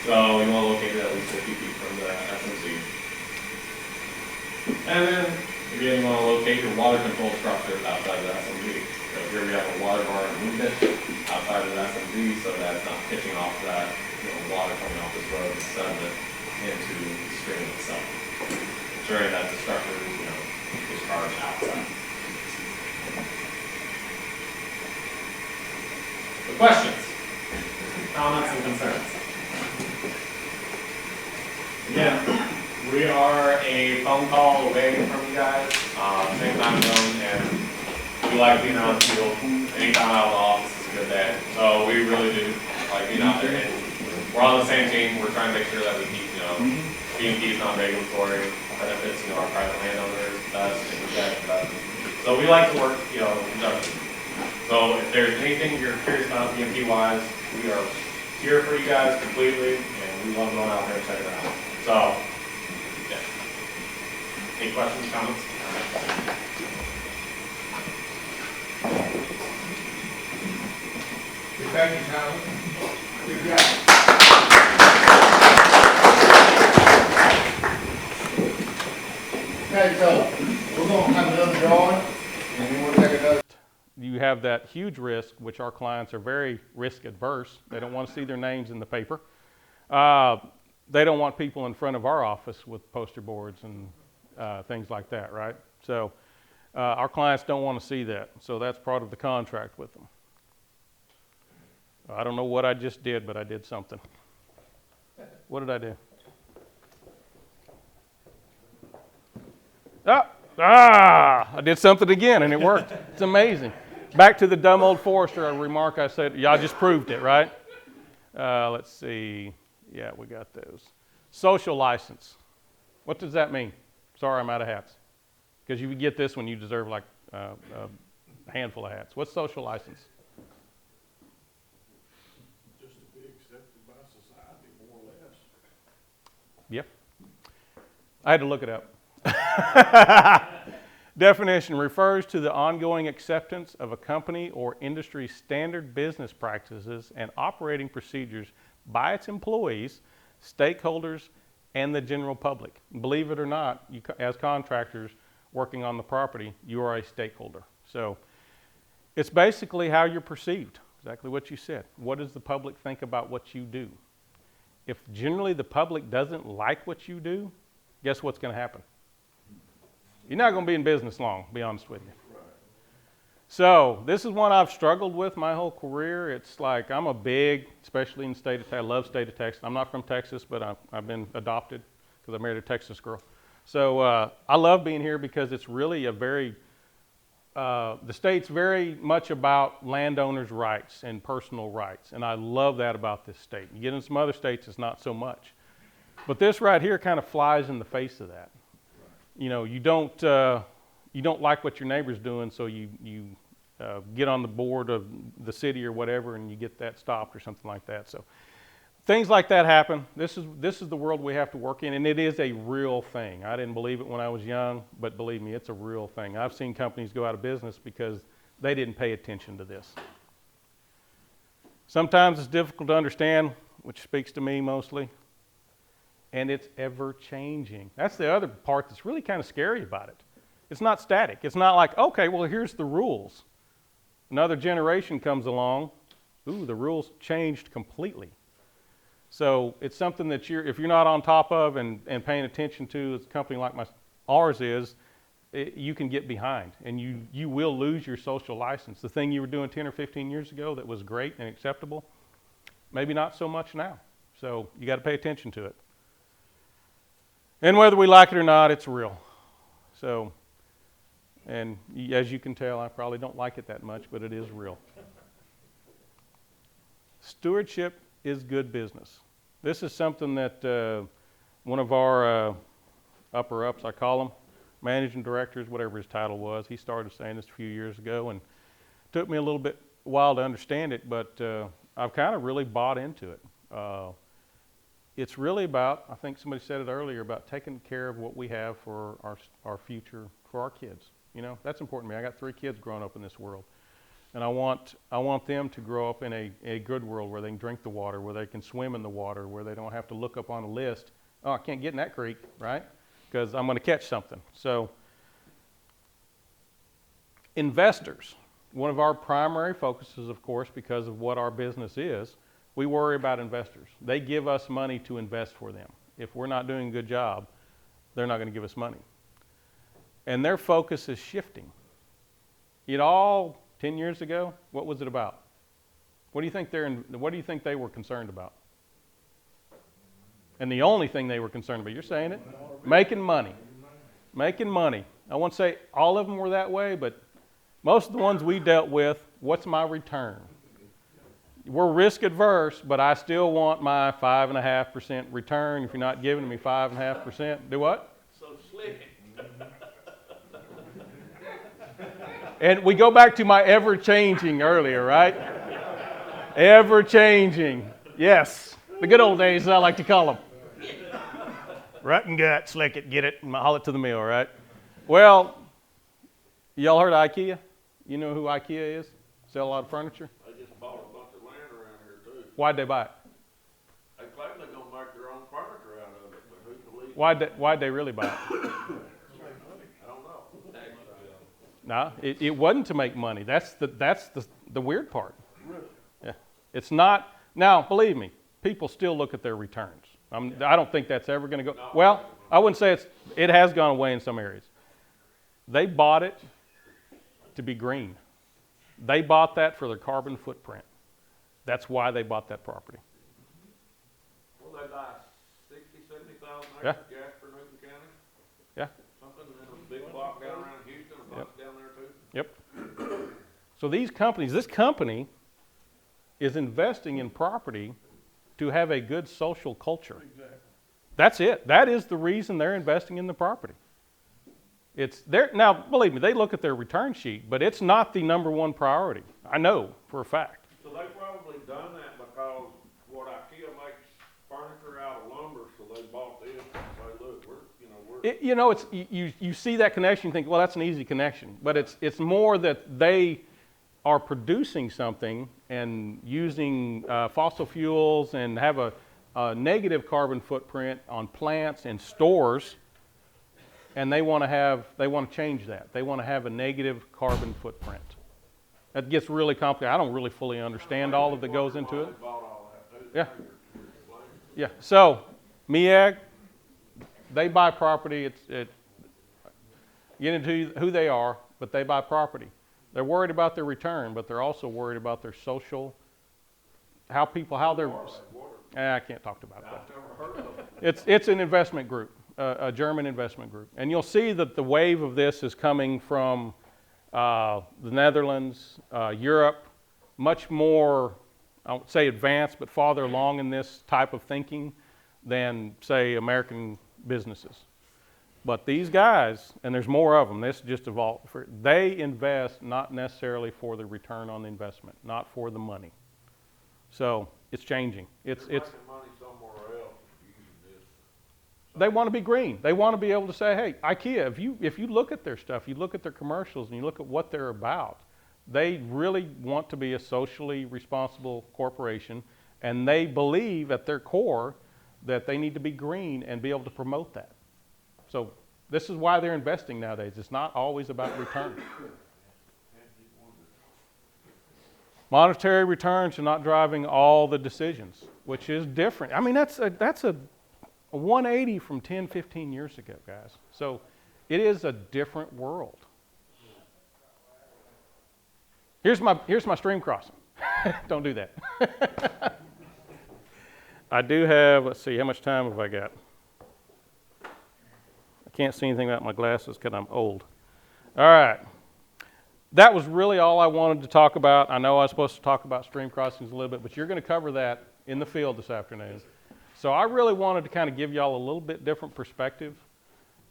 So you want to locate it at least 50 feet from the SMZ. And then, again, you want to locate your water control structures outside the SMZ. So here we have a water bar and movement outside of the SMZ so that it's not pitching off that, you know, water coming off this road and sediment into the stream itself. Ensuring that the structure is, you know, discharged outside. So questions, comments, and concerns? Again, we are a phone call away from you guys, same time zone, and we like being out in the field. Anytime out of the office is a good day. So we really do like being out there, and we're on the same team. We're trying to make sure that we keep, you know, B&P's non-regulatory benefits, you know, our private landowners, us, and you guys, so we like to work, you know, in conjunction. So if there's anything you're curious about B&P wise, we are here for you guys completely, and we love going out there and checking it out. So, yeah. Any questions, comments?
Thank you, Tyler. Good job. Okay, so we're going to have another drawing, and then we'll take another.
You have that huge risk, which our clients are very risk adverse. They don't want to see their names in the paper. They don't want people in front of our office with poster boards and things like that, right? So our clients don't want to see that. So that's part of the contract with them. I don't know what I just did, but I did something. What did I do? I did something again, and it worked. It's amazing. Back to the dumb old forester remark I said, yeah, I just proved it, right? Let's see. Yeah, we got those. Social license. What does that mean? Sorry, I'm out of hats. Because you would get this when you deserve like a handful of hats. What's social license?
Just to be accepted by society, more or less.
Yep. I had to look it up. Definition refers to the ongoing acceptance of a company or industry standard business practices and operating procedures by its employees, stakeholders, and the general public. Believe it or not, you, as contractors working on the property, you are a stakeholder. So it's basically how you're perceived, exactly what you said. What does the public think about what you do? If generally the public doesn't like what you do, guess what's going to happen? You're not going to be in business long, to be honest with you. Right. So this is one I've struggled with my whole career. It's like I'm a big, especially in the state of Texas, I love the state of Texas. I'm not from Texas, but I've been adopted because I married a Texas girl. So I love being here because it's really a very, the state's very much about landowners' rights and personal rights. And I love that about this state. You get in some other states, it's not so much. But this right here kind of flies in the face of that. You know, you don't like what your neighbor's doing, so you get on the board of the city or whatever, and you get that stopped or something like that. So things like that happen. This is the world we have to work in, and it is a real thing. I didn't believe it when I was young, but believe me, it's a real thing. I've seen companies go out of business because they didn't pay attention to this. Sometimes it's difficult to understand, which speaks to me mostly. And it's ever changing. That's the other part that's really kind of scary about it. It's not static. It's not like, okay, well, here's the rules. Another generation comes along, ooh, the rules changed completely. So it's something that if you're not on top of and paying attention to, as a company like ours is, you can get behind, and you will lose your social license. The thing you were doing 10 or 15 years ago that was great and acceptable, maybe not so much now. So you got to pay attention to it. And whether we like it or not, it's real. So, and as you can tell, I probably don't like it that much, but it is real. Stewardship is good business. This is something that one of our upper-ups, I call them, managing directors, whatever his title was, he started saying this a few years ago, and it took me a little bit while to understand it, but I've kind of really bought into it. It's really about, I think somebody said it earlier, about taking care of what we have for our future, for our kids. You know, that's important to me. I got 3 kids growing up in this world. And I want them to grow up in a good world where they can drink the water, where they can swim in the water, where they don't have to look up on a list, oh, I can't get in that creek, right? Because I'm going to catch something. So, investors, one of our primary focuses, of course, because of what our business is, we worry about investors. They give us money to invest for them. If we're not doing a good job, they're not going to give us money. And their focus is shifting. It all, 10 years ago, what was it about? What do you think they were concerned about? And the only thing they were concerned about, you're saying it? Making money. Making money. I won't say all of them were that way, but most of the ones we dealt with, what's my return? We're risk adverse, but I still want my 5.5% return. If you're not giving me 5.5%, do what?
So slick.
And we go back to my ever-changing earlier, right? Ever-changing. Yes. The good old days, as I like to call them. Rut and gut, slick it, get it, and haul it to the mill, right? Well, y'all heard of IKEA? You know who IKEA is? Sell a lot of furniture?
They just bought a bunch of land around here too.
Why'd they buy it?
They claim they're gonna make their own furniture out of it, but who believes?
Why'd they really buy it?
I don't know.
No, it wasn't to make money. That's the weird part. Yeah. It's not. Now, believe me, people still look at their returns. I don't think that's ever going to go. Well, I wouldn't say it has gone away in some areas. They bought it to be green. They bought that for their carbon footprint. That's why they bought that property.
Well, they buy 60, 70,000 acres
Yeah.
of Jasper, Newton County.
Yeah.
Something in a big block down around Houston, a bunch down there too.
Yep. So this company is investing in property to have a good social culture. Exactly. That's it. That is the reason they're investing in the property. Now, believe me, they look at their return sheet, but it's not the number one priority. I know for a fact.
So they probably done that because what IKEA makes furniture out of lumber, so they bought this and say, look, we're.
You see that connection, you think, well, that's an easy connection. But it's more that they are producing something and using fossil fuels and have a negative carbon footprint on plants and stores, and they want to change that. They want to have a negative carbon footprint. That gets really complicated. I don't really fully understand all of that goes into it. Yeah. Yeah. So, MEAG, they buy property. Get into who they are, but they buy property. They're worried about their return, but they're also worried about their social, I can't talk about that. It's an investment group, a German investment group. And you'll see that the wave of this is coming from the Netherlands, Europe, much more, I won't say advanced, but farther along in this type of thinking than, say, American businesses. But these guys, and there's more of them, this just evolved, they invest not necessarily for the return on the investment, not for the money. So it's changing. It's
making money somewhere else using this.
They want to be green. They want to be able to say, hey, IKEA, if you look at their stuff, you look at their commercials and you look at what they're about, they really want to be a socially responsible corporation, and they believe at their core that they need to be green and be able to promote that. So this is why they're investing nowadays. It's not always about return. Monetary returns are not driving all the decisions, which is different. I mean, that's a 180 from 10, 15 years ago, guys. So It is a different world. Here's my stream crossing. Don't do that. I do have, let's see, how much time have I got? I can't see anything without my glasses because I'm old. All right. That was really all I wanted to talk about. I know I was supposed to talk about stream crossings a little bit, but you're going to cover that in the field this afternoon. So I really wanted to kind of give y'all a little bit different perspective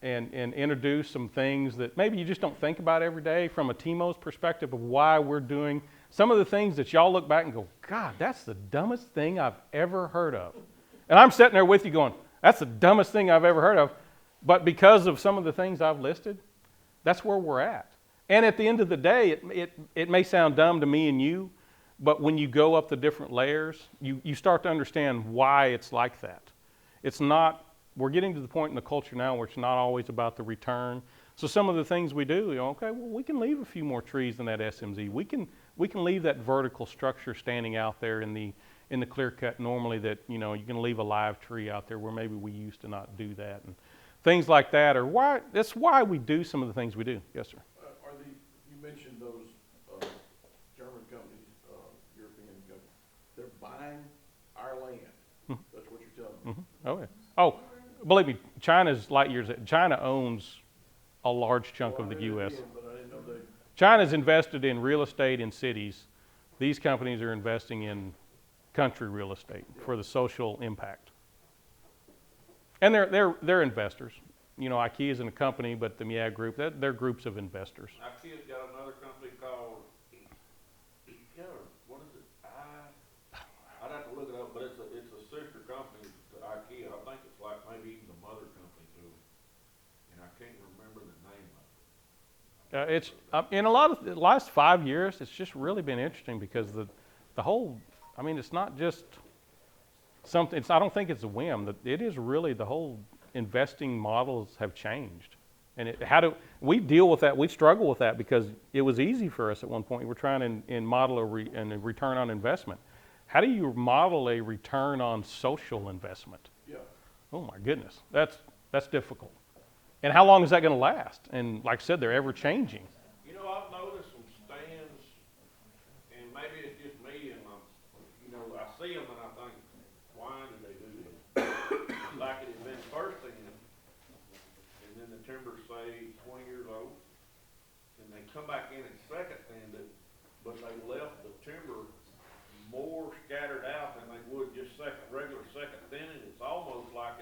and introduce some things that maybe you just don't think about every day from a TMO's perspective of why we're doing some of the things that y'all look back and go, God, that's the dumbest thing I've ever heard of. And I'm sitting there with you going, that's the dumbest thing I've ever heard of. But because of some of the things I've listed, that's where we're at. And at the end of the day, it may sound dumb to me and you, but when you go up the different layers, you start to understand why it's like that. It's not, we're getting to the point in the culture now where it's not always about the return. So some of the things we do, okay, well, we can leave a few more trees in that SMZ. We can leave that vertical structure standing out there in the clear cut normally that, you can leave a live tree out there where maybe we used to not do that. And things like that are why, that's why we do some of the things we do. Yes, sir.
You mentioned those German companies, European companies, they're buying our land. That's what you're telling me.
Oh, yeah. Oh, believe me, China's light years. China owns a large chunk of the U.S.
But I didn't know they.
China's invested in real estate in cities. These companies are investing in country real estate for the social impact. And they're investors. IKEA isn't a company, but the MIAG group, they're groups of investors.
IKEA's got another company called, what is it? I'd have to look it up, but it's a sister company to IKEA. I think it's like maybe even the mother company to them. And I can't remember the name of it.
It's in a lot of the last 5 years, it's just really been interesting because the whole, it's not just something. I don't think it's a whim. It is really the whole investing models have changed, and we deal with that? We struggle with that because it was easy for us at one point. We're trying to model a return on investment. How do you model a return on social investment?
Yeah.
Oh my goodness, that's difficult. And how long is that going to last? And like I said, they're ever changing.
I've noticed some stands, and maybe it's just me, and I see them and I think, why did they do this? Like it had been first in, and then the timber's say 20 years old, and they come back in and second thinned it, but they left the timber more scattered out than they would just regular second thinning. It's almost like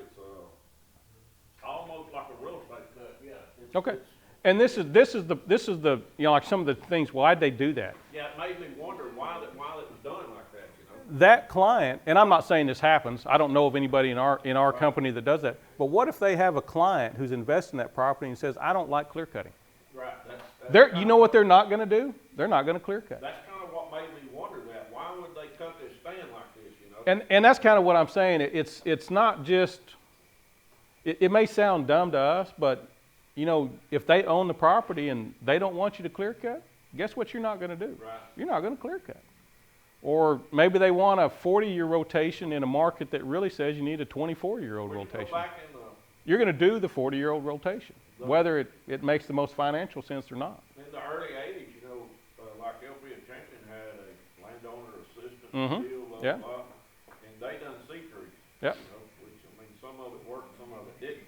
almost like a real estate cut. Yeah.
Okay. And this is the like some of the things. Why'd they do that?
Yeah, it made me wonder why it was done like that.
That client, and I'm not saying this happens. I don't know of anybody in our company that does that. But what if they have a client who's invested in that property and says, I don't like clear cutting?
Right.
You know what they're not going to do? They're not going to clear cut.
That's kind of what made me wonder that. Why would they cut this stand like this?
And that's kind of what I'm saying. It's not just. It may sound dumb to us, but if they own the property and they don't want you to clear cut, guess what you're not going to do?
Right.
You're not going to clear cut. Or maybe they want a 40-year rotation in a market that really says you need a 24-year-old rotation. You're going to do the 40-year-old rotation, whether it makes the most financial sense or not.
In the early 80s, like LP and Champion had a landowner assistant deal, blah,
Yeah.
blah, and they done C-trees.
Yep.
Which, some of it worked, some of it didn't,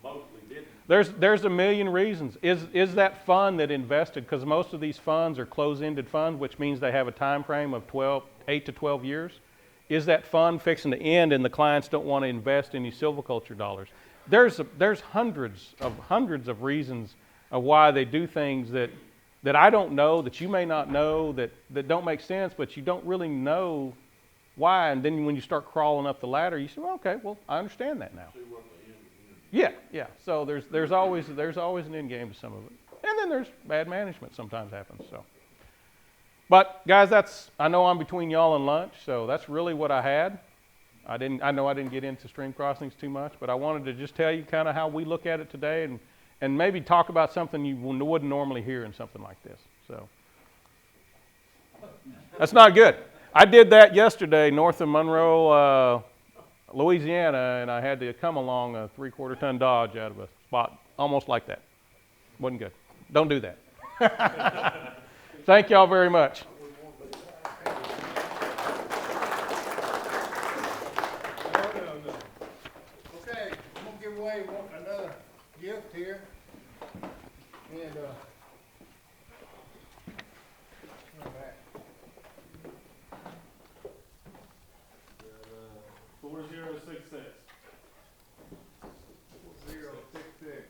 mostly didn't.
There's a million reasons. Is that fund that invested, because most of these funds are closed-ended funds, which means they have a time frame of 8 to 12 years. Is that fund fixing to end and the clients don't want to invest any silviculture dollars? There's hundreds of reasons of why they do things that I don't know, that you may not know, that don't make sense, but you don't really know why. And then when you start crawling up the ladder, you say, well, okay, well, I understand that now. Yeah. So there's always an end game to some of it, and then there's bad management sometimes happens. So, but guys, I know I'm between y'all and lunch, so that's really what I had. I know I didn't get into stream crossings too much, but I wanted to just tell you kind of how we look at it today, and maybe talk about something you wouldn't normally hear in something like this. So that's not good. I did that yesterday, north of Monroe, Louisiana, and I had to come along a 3/4 ton Dodge out of a spot almost like that. Wasn't good. Don't do that. Thank y'all very much.
Okay, I'm gonna give away another gift here. And, come back.
4066.
066.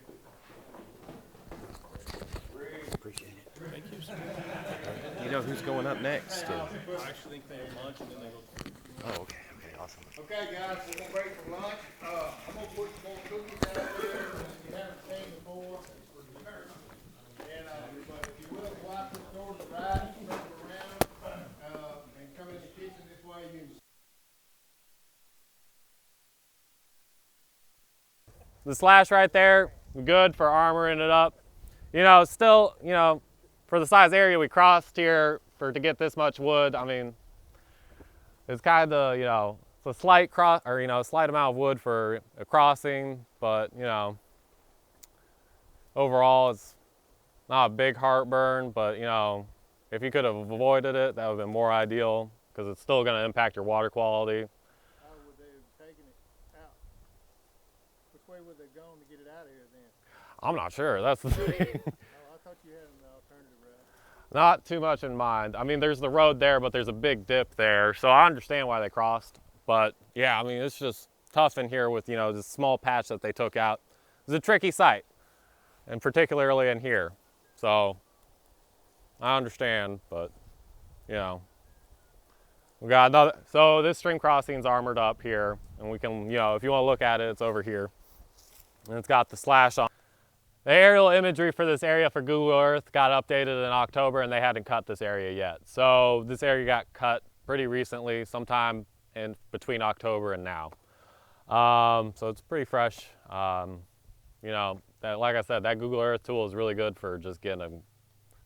Appreciate it. Thank you, sir. Do you know who's going up next?
I actually think they have lunch and then they go.
Oh, okay, awesome.
Okay, guys, we're gonna break for lunch. I'm gonna put some more cookies out there that you haven't seen before. And, but if you will, go out to the store to the right, turn around, and come in the kitchen this way, you can.
The slash right there, good for armoring it up. You know, still, you know, for the size area we crossed here to get this much wood, I mean, it's kind of, you know, it's a slight slight amount of wood for a crossing, but, you know, overall it's not a big heartburn, but, you know, if you could have avoided it, that would have been more ideal, because it's still going to impact your water quality.
How would they have taken it out? Which way would they have gone to get it out of here then?
I'm not sure, that's the thing.
Oh, I thought you had an alternative route.
Not too much in mind. I mean, there's the road there, but there's a big dip there, so I understand why they crossed. But yeah, I mean, it's just tough in here with, you know, this small patch that they took out. It's a tricky site, and particularly in here. So I understand, but you know, we got another. So this stream crossing's armored up here, and we can, you know, if you want to look at it, it's over here, and it's got the slash on. The aerial imagery for this area for Google Earth got updated in October, and they hadn't cut this area yet. So this area got cut pretty recently, sometime in between October and now. So it's pretty fresh. You know, like I said, that Google Earth tool is really good for just getting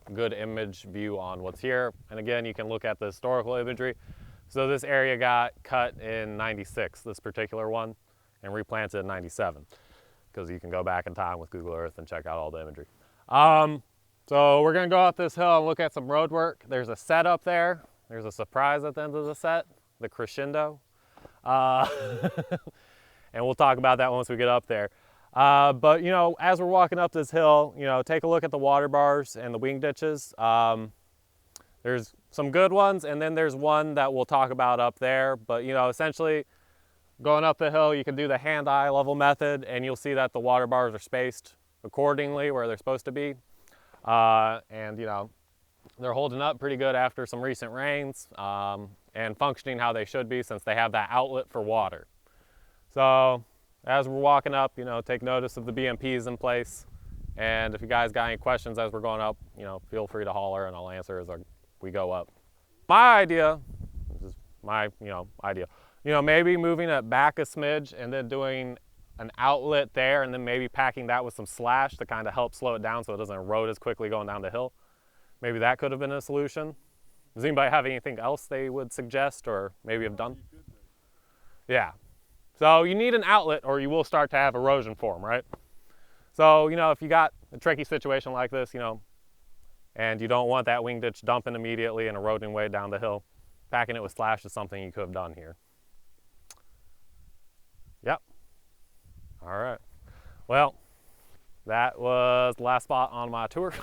a good image view on what's here. And again, you can look at the historical imagery. So this area got cut in '96, this particular one, and replanted in '97. Because you can go back in time with Google Earth and check out all the imagery. So we're gonna go up this hill and look at some road work. There's a set up there. There's a surprise at the end of the set, the crescendo. And we'll talk about that once we get up there. But you know, as we're walking up this hill, you know, take a look at the water bars and the wing ditches. There's some good ones, and then there's one that we'll talk about up there. But you know, essentially, going up the hill, you can do the hand-eye level method, and you'll see that the water bars are spaced accordingly where they're supposed to be. And you know, they're holding up pretty good after some recent rains, and functioning how they should be since they have that outlet for water. So as we're walking up, you know, take notice of the BMPs in place. And if you guys got any questions as we're going up, you know, feel free to holler and I'll answer as we go up. My idea, this is my, idea, maybe moving it back a smidge and then doing an outlet there and then maybe packing that with some slash to kind of help slow it down so it doesn't erode as quickly going down the hill. Maybe that could have been a solution. Does anybody have anything else they would suggest or maybe have done? Yeah. So you need an outlet or you will start to have erosion form, right? So, if you got a tricky situation like this, and you don't want that wing ditch dumping immediately and eroding way down the hill, packing it with slash is something you could have done here. Yep. All right. Well, that was the last spot on my tour.